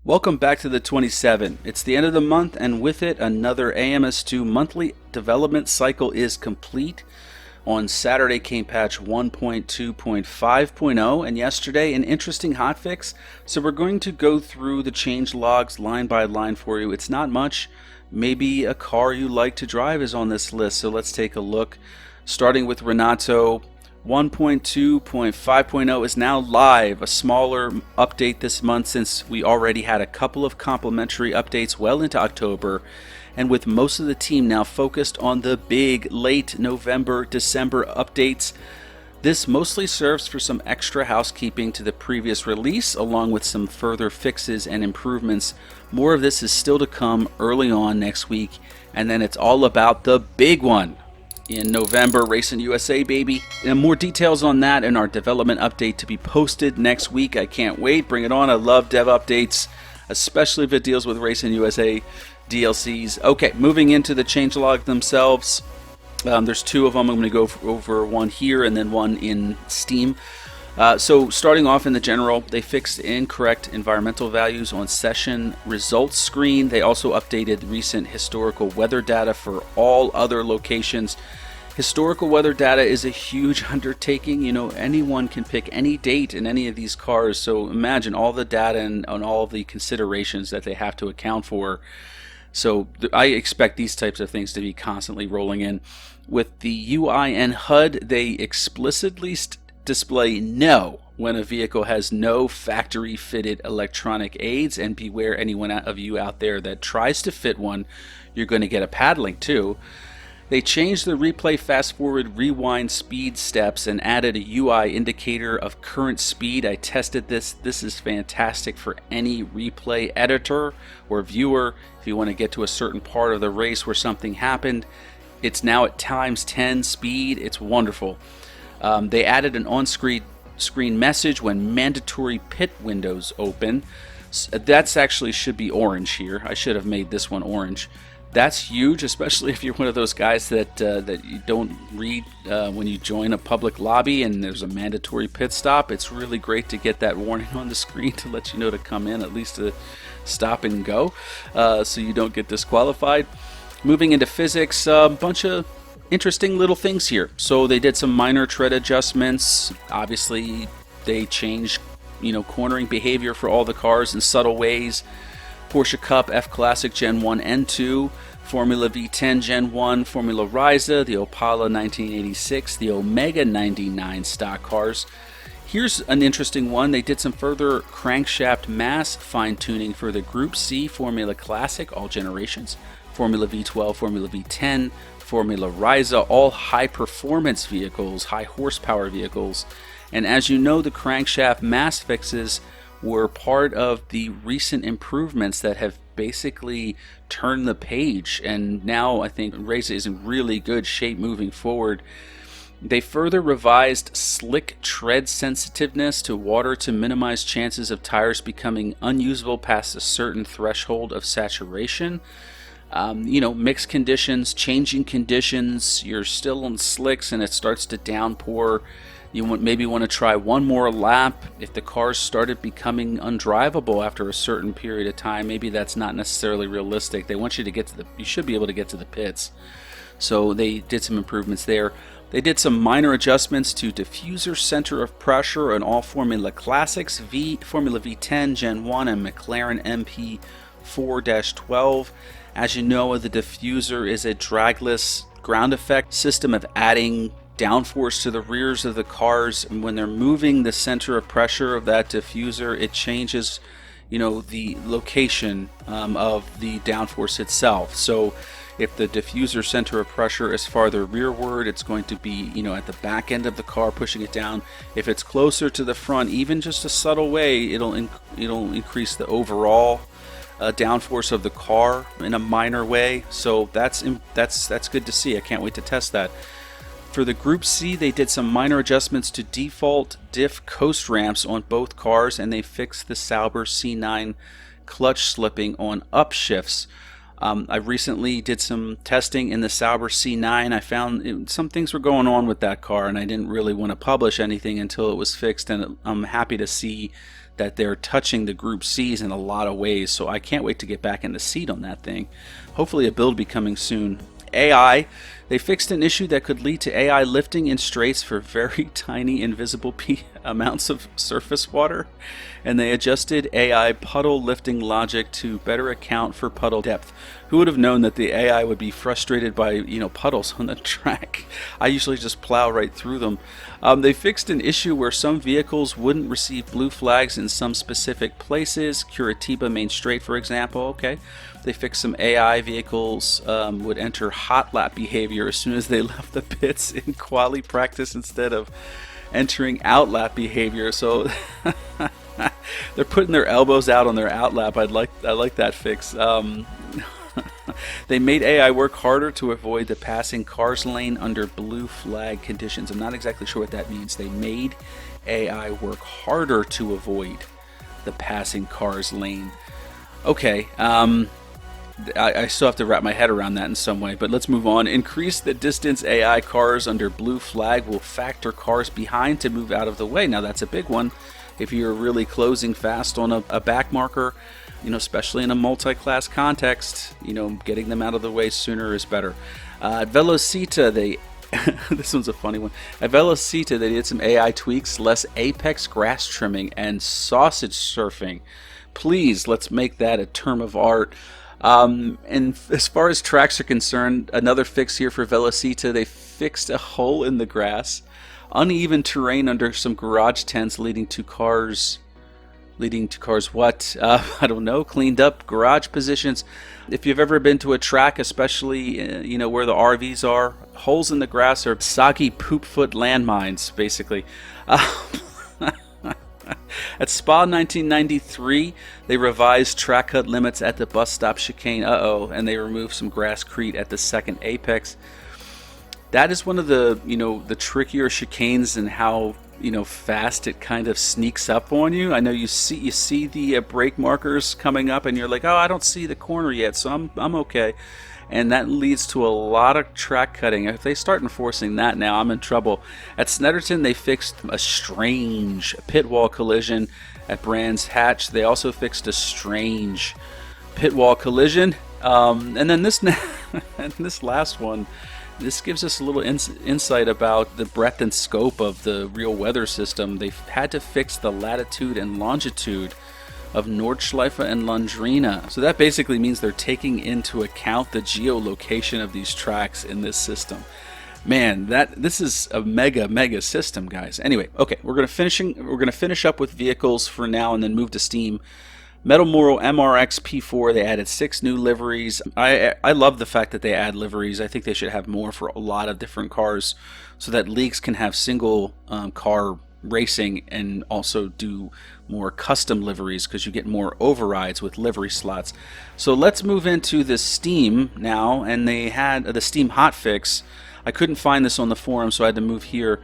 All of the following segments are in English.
Welcome back to the 27. It's the end of the month, and with it, another AMS2 monthly development cycle is complete. On Saturday came patch 1.2.5.0, and yesterday an interesting hotfix. So we're going to go through the change logs line by line for you. It's not much. Maybe a car you like to drive is on this list, so let's take a look. Starting with Renato. 1.2.5.0 is now live, a smaller update this month since we already had a couple of complimentary updates well into October, and with most of the team now focused on the big late November, December updates. This mostly serves for some extra housekeeping to the previous release, along with some further fixes and improvements. More of this is still to come early on next week, and then it's all about the big one in November, Racing USA, baby. And more details on that in our development update to be posted next week. I can't wait. Bring it on. I love dev updates, especially if it deals with Racing USA DLCs. Okay, moving into the changelog themselves. There's two of them. I'm going to go over one here and then one in Steam. So starting off in the general, they fixed incorrect environmental values on session results screen. They also updated recent historical weather data for all other locations. Historical weather data is a huge undertaking. You know, anyone can pick any date in any of these cars. So imagine all the data and all of the considerations that they have to account for. So I expect these types of things to be constantly rolling in. With the UI and HUD, they explicitly display no when a vehicle has no factory fitted electronic aids, and beware anyone of you out there that tries to fit one. You're going to get a paddling too. They changed the replay, fast forward, rewind speed steps and added a UI indicator of current speed. I tested this. This is fantastic for any replay editor or viewer. If you want to get to a certain part of the race where something happened, it's now at times 10 speed. It's wonderful. They added an on-screen message when mandatory pit windows open. That's actually should be orange here. I should have made this one orange. That's huge, especially if you're one of those guys that you don't read when you join a public lobby and there's a mandatory pit stop. It's really great to get that warning on the screen to let you know to come in, at least to stop and go, so you don't get disqualified. Moving into physics, a bunch of interesting little things here. So they did some minor tread adjustments. Obviously, they changed, cornering behavior for all the cars in subtle ways. Porsche Cup F Classic Gen 1 and 2, Formula V10 Gen 1, Formula Risa, the Opala 1986, the Omega 99 stock cars. Here's an interesting one. They did some further crankshaft mass fine-tuning for the Group C Formula Classic, all generations, Formula V12, Formula V10, Formula Risa, all high-performance vehicles, high-horsepower vehicles. And as you know, the crankshaft mass fixes were part of the recent improvements that have basically turned the page, and now I think Risa is in really good shape moving forward. They further revised slick tread sensitiveness to water to minimize chances of tires becoming unusable past a certain threshold of saturation. Mixed conditions, changing conditions, you're still on slicks and it starts to downpour. You maybe want to try one more lap. If the cars started becoming undrivable after a certain period of time, maybe that's not necessarily realistic. They want you to you should be able to get to the pits. So they did some improvements there. They did some minor adjustments to diffuser center of pressure on all Formula Classics, Formula V10 Gen 1 and McLaren MP4-12. As you know, the diffuser is a dragless ground effect system of adding downforce to the rears of the cars, and when they're moving the center of pressure of that diffuser, it changes the location of the downforce itself. So if the diffuser center of pressure is farther rearward, it's going to be at the back end of the car pushing it down. If it's closer to the front, even just a subtle way, it'll increase the overall downforce of the car in a minor way. So that's good to see. I can't wait to test that. For the Group C, they did some minor adjustments to default diff coast ramps on both cars, and they fixed the Sauber C9 clutch slipping on upshifts. I recently did some testing in the Sauber C9. I found some things were going on with that car, and I didn't really want to publish anything until it was fixed, and I'm happy to see that they're touching the Group C's in a lot of ways, so I can't wait to get back in the seat on that thing. Hopefully a build will be coming soon. AI, they fixed an issue that could lead to AI lifting in straights for very tiny invisible amounts of surface water, and they adjusted AI puddle lifting logic to better account for puddle depth. Who would have known that the AI would be frustrated by, puddles on the track? I usually just plow right through them. They fixed an issue where some vehicles wouldn't receive blue flags in some specific places. Curitiba Main Straight, for example. Okay. They fixed some AI vehicles would enter hot lap behavior as soon as they left the pits in quali practice instead of entering out lap behavior. So they're putting their elbows out on their out lap. I like that fix. They made AI work harder to avoid the passing cars lane under blue flag conditions. I'm not exactly sure what that means. They made AI work harder to avoid the passing cars lane. Okay, I still have to wrap my head around that in some way, but let's move on. Increase the distance AI cars under blue flag will factor cars behind to move out of the way. Now that's a big one. If you're really closing fast on a back marker, especially in a multi-class context, getting them out of the way sooner is better. At Velocita, this one's a funny one. At Velocita, they did some AI tweaks, less apex grass trimming and sausage surfing. Please, let's make that a term of art. And as far as tracks are concerned, another fix here for Velocita. They fixed a hole in the grass, uneven terrain under some garage tents leading to cars what? I don't know. Cleaned up garage positions. If you've ever been to a track, especially where the RVs are, holes in the grass are soggy poop foot landmines, basically. At Spa 1993, they revised track cut limits at the bus stop chicane. And they removed some grasscrete at the second apex. That is one of the the trickier chicanes and how fast it kind of sneaks up on you. I know you see the brake markers coming up, and you're like, oh, I don't see the corner yet, so I'm okay. And that leads to a lot of track cutting. If they start enforcing that now, I'm in trouble. At Snetterton, they fixed a strange pit wall collision. At Brands Hatch, they also fixed a strange pit wall collision. And then this this last one, this gives us a little insight about the breadth and scope of the real weather system. They've had to fix the latitude and longitude of Nordschleife and Londrina. So that basically means they're taking into account the geolocation of these tracks in this system. Man, this is a mega system, guys. Anyway, okay, we're gonna finish up with vehicles for now and then move to Steam. Metalmuro MRX P4, they added 6 new liveries. I love the fact that they add liveries. I think they should have more for a lot of different cars so that leagues can have single car racing and also do more custom liveries because you get more overrides with livery slots. So let's move into the Steam now, and they had the Steam hotfix. I couldn't find this on the forum, so I had to move here.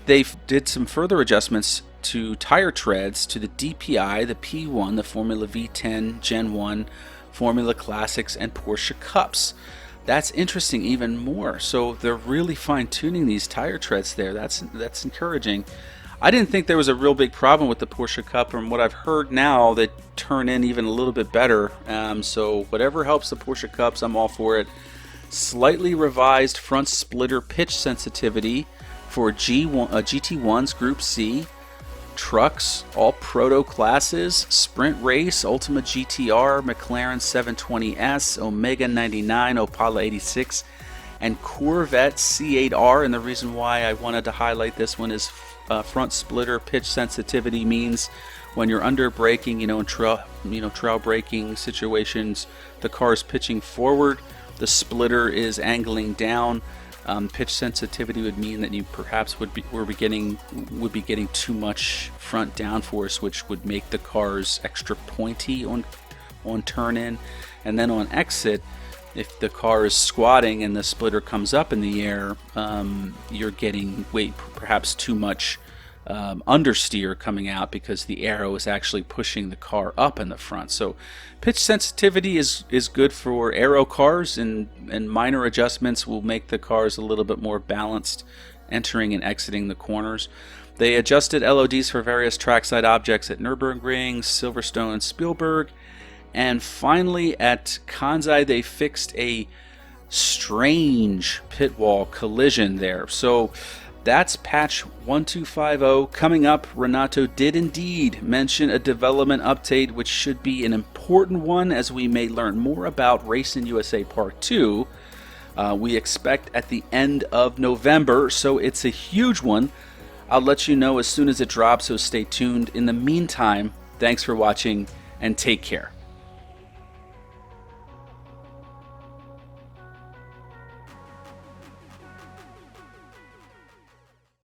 They did some further adjustments to tire treads to the DPI, the P1, the Formula V10 Gen 1, Formula Classics, and Porsche Cups. That's interesting even more. So they're really fine-tuning these tire treads there. That's encouraging. I didn't think there was a real big problem with the Porsche Cup. From what I've heard now, they turn in even a little bit better. So whatever helps the Porsche Cups, I'm all for it. Slightly revised front splitter pitch sensitivity for GT1's Group C. Trucks, all proto classes, Sprint Race, Ultima GTR, McLaren 720S, Omega 99, Opala 86, and Corvette C8R. And the reason why I wanted to highlight this one is front splitter pitch sensitivity means when you're under braking, in trail braking situations, the car is pitching forward, the splitter is angling down. Pitch sensitivity would mean that you perhaps would be getting too much front downforce, which would make the cars extra pointy on turn in, and then on exit, if the car is squatting and the splitter comes up in the air, you're getting perhaps too much understeer coming out because the arrow is actually pushing the car up in the front. So pitch sensitivity is good for aero cars, and minor adjustments will make the cars a little bit more balanced entering and exiting the corners. They adjusted LODs for various trackside objects at Nürburgring, Silverstone, Spielberg, and finally at Kansai they fixed a strange pit wall collision there. So that's patch 1250. Coming up, Renato did indeed mention a development update, which should be an important one as we may learn more about Racing USA Part 2. We expect at the end of November, so it's a huge one. I'll let you know as soon as it drops, so stay tuned. In the meantime, thanks for watching and take care.